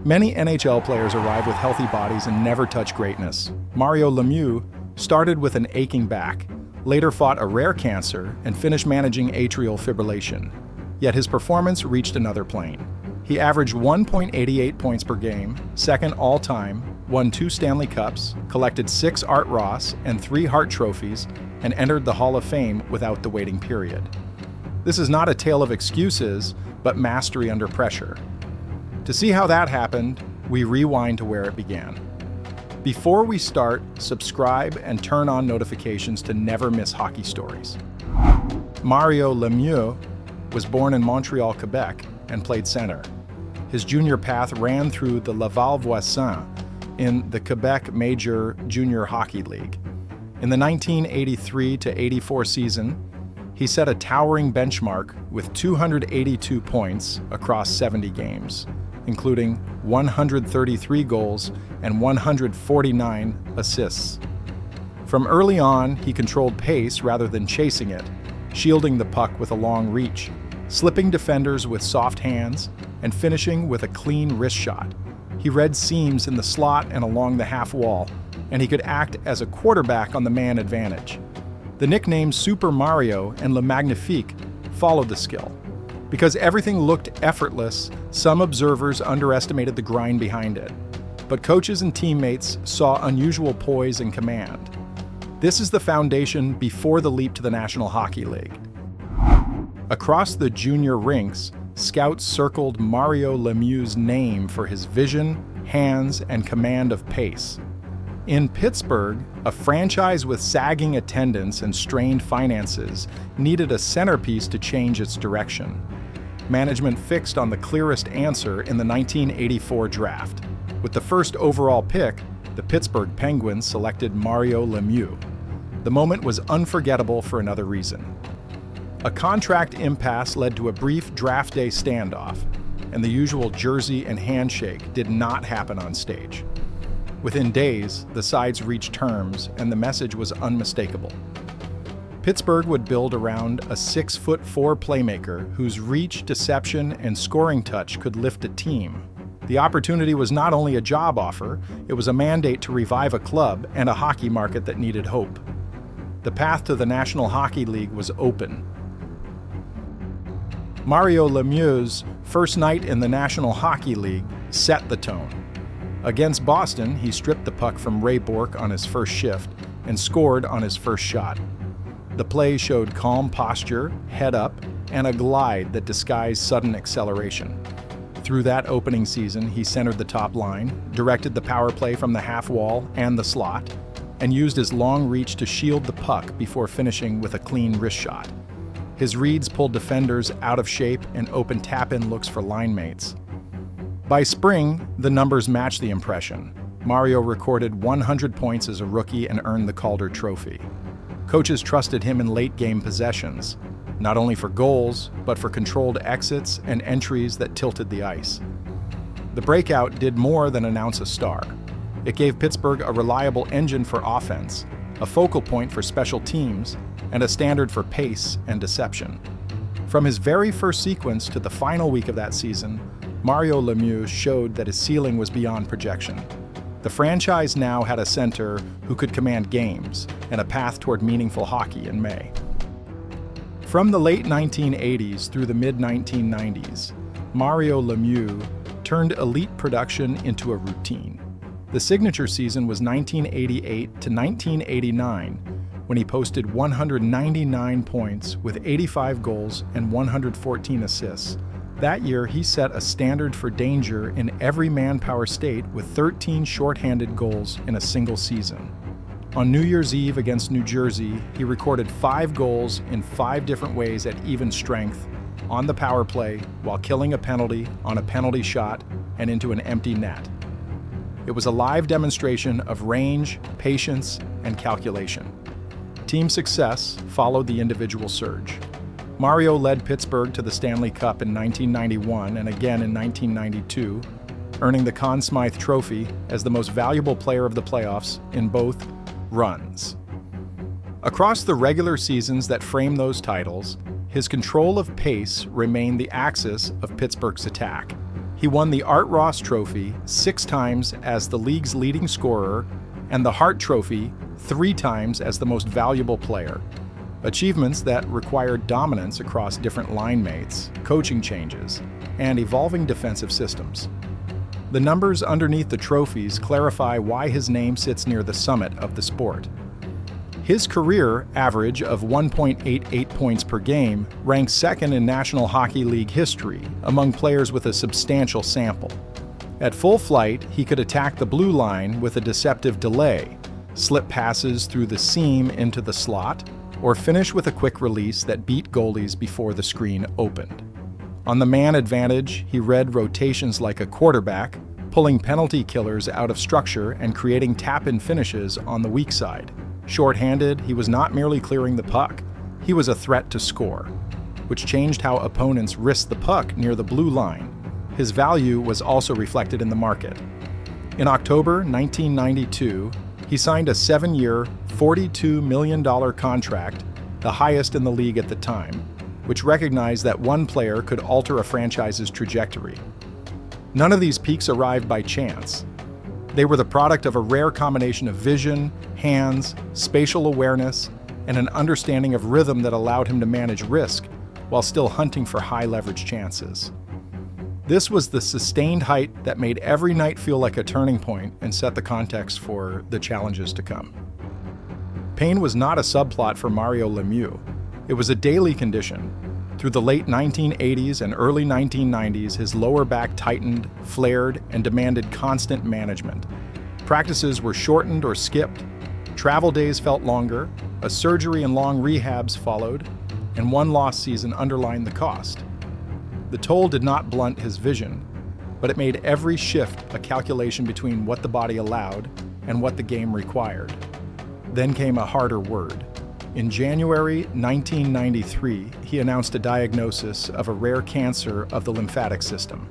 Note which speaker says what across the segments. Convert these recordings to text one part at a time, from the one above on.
Speaker 1: Many NHL players arrive with healthy bodies and never touch greatness. Mario Lemieux started with an aching back, later fought a rare cancer, and finished managing atrial fibrillation. Yet his performance reached another plane. He averaged 1.88 points per game, second all-time, won 2 Stanley Cups, collected 6 Art Ross and 3 Hart trophies, and entered the Hall of Fame without the waiting period. This is not a tale of excuses, but mastery under pressure. To see how that happened, we rewind to where it began. Before we start, subscribe and turn on notifications to never miss hockey stories. Mario Lemieux was born in Montreal, Quebec, and played center. His junior path ran through the Laval Voisin in the Quebec Major Junior Hockey League. In the 1983-84 season, he set a towering benchmark with 282 points across 70 games, including 133 goals and 149 assists. From early on, he controlled pace rather than chasing it, shielding the puck with a long reach, slipping defenders with soft hands, and finishing with a clean wrist shot. He read seams in the slot and along the half wall, and he could act as a quarterback on the man advantage. The nicknames Super Mario and Le Magnifique followed the skill. Because everything looked effortless, some observers underestimated the grind behind it. But coaches and teammates saw unusual poise and command. This is the foundation before the leap to the National Hockey League. Across the junior rinks, scouts circled Mario Lemieux's name for his vision, hands, and command of pace. In Pittsburgh, a franchise with sagging attendance and strained finances needed a centerpiece to change its direction. Management fixed on the clearest answer in the 1984 draft. With the first overall pick, the Pittsburgh Penguins selected Mario Lemieux. The moment was unforgettable for another reason. A contract impasse led to a brief draft day standoff, and the usual jersey and handshake did not happen on stage. Within days, the sides reached terms, and the message was unmistakable. Pittsburgh would build around a 6'4" playmaker whose reach, deception, and scoring touch could lift a team. The opportunity was not only a job offer, it was a mandate to revive a club and a hockey market that needed hope. The path to the National Hockey League was open. Mario Lemieux's first night in the National Hockey League set the tone. Against Boston, he stripped the puck from Ray Bourque on his first shift and scored on his first shot. The play showed calm posture, head up, and a glide that disguised sudden acceleration. Through that opening season, he centered the top line, directed the power play from the half wall and the slot, and used his long reach to shield the puck before finishing with a clean wrist shot. His reads pulled defenders out of shape and opened tap-in looks for line mates. By spring, the numbers matched the impression. Mario recorded 100 points as a rookie and earned the Calder Trophy. Coaches trusted him in late-game possessions, not only for goals, but for controlled exits and entries that tilted the ice. The breakout did more than announce a star. It gave Pittsburgh a reliable engine for offense, a focal point for special teams, and a standard for pace and deception. From his very first sequence to the final week of that season, Mario Lemieux showed that his ceiling was beyond projection. The franchise now had a center who could command games and a path toward meaningful hockey in May. From the late 1980s through the mid-1990s, Mario Lemieux turned elite production into a routine. The signature season was 1988 to 1989, when he posted 199 points with 85 goals and 114 assists. That year, he set a standard for danger in every manpower state with 13 shorthanded goals in a single season. On New Year's Eve against New Jersey, he recorded 5 goals in 5 different ways at even strength, on the power play, while killing a penalty, on a penalty shot, and into an empty net. It was a live demonstration of range, patience, and calculation. Team success followed the individual surge. Mario led Pittsburgh to the Stanley Cup in 1991 and again in 1992, earning the Conn Smythe Trophy as the most valuable player of the playoffs in both runs. Across the regular seasons that frame those titles, his control of pace remained the axis of Pittsburgh's attack. He won the Art Ross Trophy 6 times as the league's leading scorer and the Hart Trophy 3 times as the most valuable player, achievements that required dominance across different line mates, coaching changes, and evolving defensive systems. The numbers underneath the trophies clarify why his name sits near the summit of the sport. His career average of 1.88 points per game ranks second in National Hockey League history among players with a substantial sample. At full flight, he could attack the blue line with a deceptive delay, slip passes through the seam into the slot, or finish with a quick release that beat goalies before the screen opened. On the man advantage, he read rotations like a quarterback, pulling penalty killers out of structure and creating tap-in finishes on the weak side. Short-handed, he was not merely clearing the puck, he was a threat to score, which changed how opponents risked the puck near the blue line. His value was also reflected in the market. In October 1992, he signed a 7-year, $42 million contract, the highest in the league at the time, which recognized that one player could alter a franchise's trajectory. None of these peaks arrived by chance. They were the product of a rare combination of vision, hands, spatial awareness, and an understanding of rhythm that allowed him to manage risk while still hunting for high-leverage chances. This was the sustained height that made every night feel like a turning point and set the context for the challenges to come. Pain was not a subplot for Mario Lemieux. It was a daily condition. Through the late 1980s and early 1990s, his lower back tightened, flared, and demanded constant management. Practices were shortened or skipped, travel days felt longer, a surgery and long rehabs followed, and one lost season underlined the cost. The toll did not blunt his vision, but it made every shift a calculation between what the body allowed and what the game required. Then came a harder word. In January 1993, he announced a diagnosis of a rare cancer of the lymphatic system.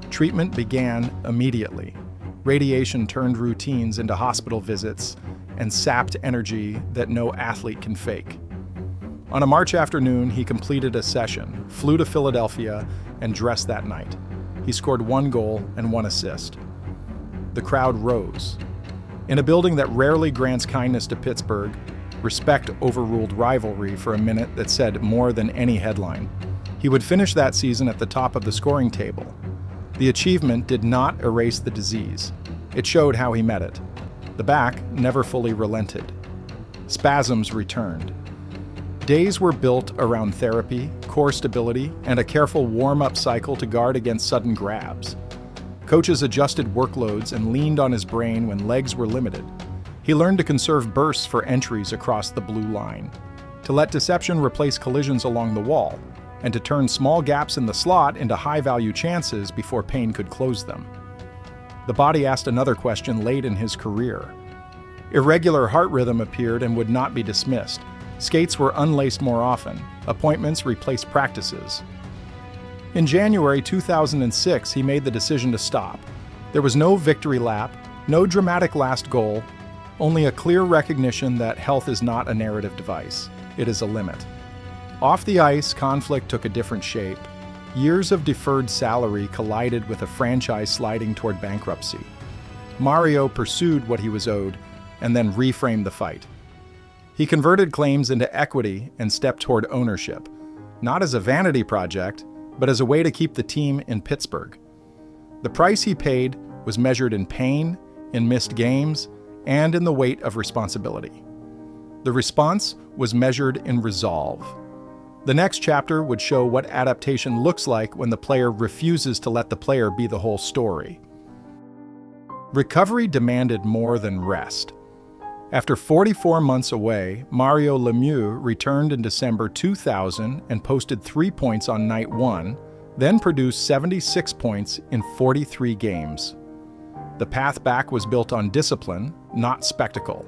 Speaker 1: Treatment began immediately. Radiation turned routines into hospital visits and sapped energy that no athlete can fake. On a March afternoon, he completed a session, flew to Philadelphia, and dressed that night. He scored 1 goal and 1 assist. The crowd rose. In a building that rarely grants kindness to Pittsburgh, respect overruled rivalry for a minute that said more than any headline. He would finish that season at the top of the scoring table. The achievement did not erase the disease. It showed how he met it. The back never fully relented. Spasms returned. Days were built around therapy, core stability, and a careful warm-up cycle to guard against sudden grabs. Coaches adjusted workloads and leaned on his brain when legs were limited. He learned to conserve bursts for entries across the blue line, to let deception replace collisions along the wall, and to turn small gaps in the slot into high-value chances before pain could close them. The body asked another question late in his career. Irregular heart rhythm appeared and would not be dismissed. Skates were unlaced more often. Appointments replaced practices. In January 2006, he made the decision to stop. There was no victory lap, no dramatic last goal, only a clear recognition that health is not a narrative device. It is a limit. Off the ice, conflict took a different shape. Years of deferred salary collided with a franchise sliding toward bankruptcy. Mario pursued what he was owed and then reframed the fight. He converted claims into equity and stepped toward ownership, not as a vanity project, but as a way to keep the team in Pittsburgh. The price he paid was measured in pain, in missed games, and in the weight of responsibility. The response was measured in resolve. The next chapter would show what adaptation looks like when the player refuses to let the player be the whole story. Recovery demanded more than rest. After 44 months away, Mario Lemieux returned in December 2000 and posted 3 points on night 1, then produced 76 points in 43 games. The path back was built on discipline, not spectacle.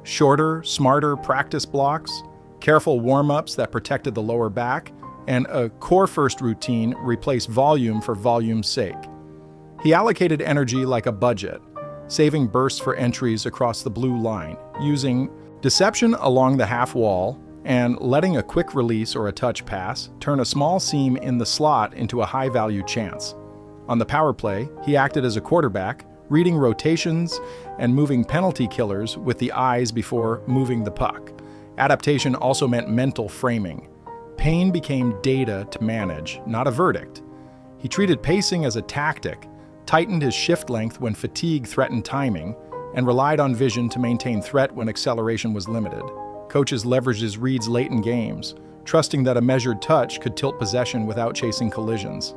Speaker 1: Shorter, smarter practice blocks, careful warm-ups that protected the lower back, and a core-first routine replaced volume for volume's sake. He allocated energy like a budget, saving bursts for entries across the blue line, using deception along the half wall and letting a quick release or a touch pass turn a small seam in the slot into a high-value chance. On the power play, he acted as a quarterback, reading rotations and moving penalty killers with the eyes before moving the puck. Adaptation also meant mental framing. Pain became data to manage, not a verdict. He treated pacing as a tactic, tightened his shift length when fatigue threatened timing, and relied on vision to maintain threat when acceleration was limited. Coaches leveraged his reads late in games, trusting that a measured touch could tilt possession without chasing collisions.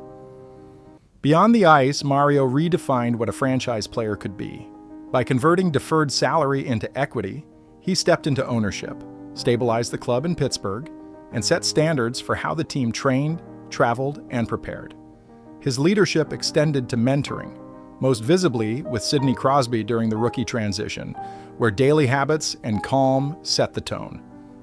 Speaker 1: Beyond the ice, Mario redefined what a franchise player could be. By converting deferred salary into equity, he stepped into ownership, stabilized the club in Pittsburgh, and set standards for how the team trained, traveled, and prepared. His leadership extended to mentoring, most visibly with Sidney Crosby during the rookie transition, where daily habits and calm set the tone.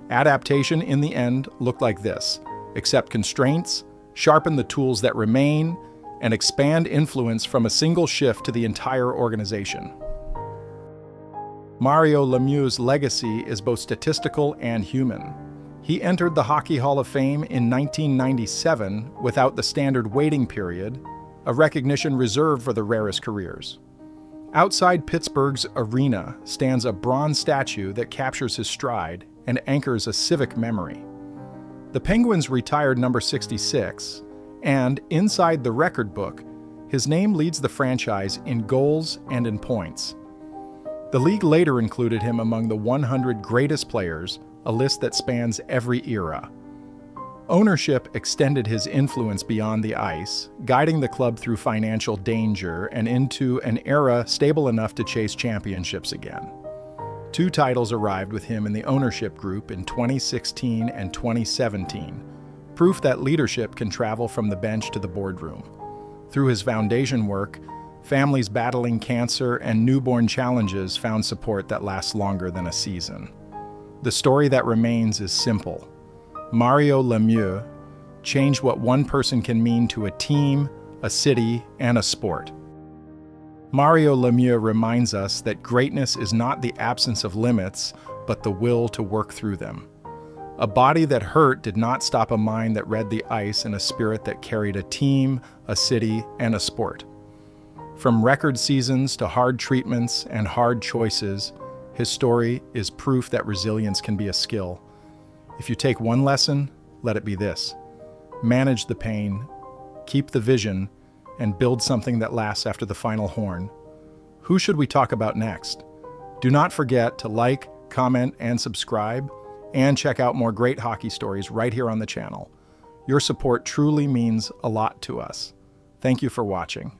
Speaker 1: Adaptation, in the end, looked like this: accept constraints, sharpen the tools that remain, and expand influence from a single shift to the entire organization. Mario Lemieux's legacy is both statistical and human. He entered the Hockey Hall of Fame in 1997 without the standard waiting period, a recognition reserved for the rarest careers. Outside Pittsburgh's arena stands a bronze statue that captures his stride and anchors a civic memory. The Penguins retired number 66, and inside the record book, his name leads the franchise in goals and in points. The league later included him among the 100 greatest players, a list that spans every era. Ownership extended his influence beyond the ice, guiding the club through financial danger and into an era stable enough to chase championships again. 2 titles arrived with him in the ownership group in 2016 and 2017, proof that leadership can travel from the bench to the boardroom. Through his foundation work, families battling cancer and newborn challenges found support that lasts longer than a season. The story that remains is simple. Mario Lemieux changed what one person can mean to a team, a city, and a sport. Mario Lemieux reminds us that greatness is not the absence of limits, but the will to work through them. A body that hurt did not stop a mind that read the ice and a spirit that carried a team, a city, and a sport. From record seasons to hard treatments and hard choices, his story is proof that resilience can be a skill. If you take one lesson, let it be this: manage the pain, keep the vision, and build something that lasts after the final horn. Who should we talk about next? Do not forget to like, comment, and subscribe, and check out more great hockey stories right here on the channel. Your support truly means a lot to us. Thank you for watching.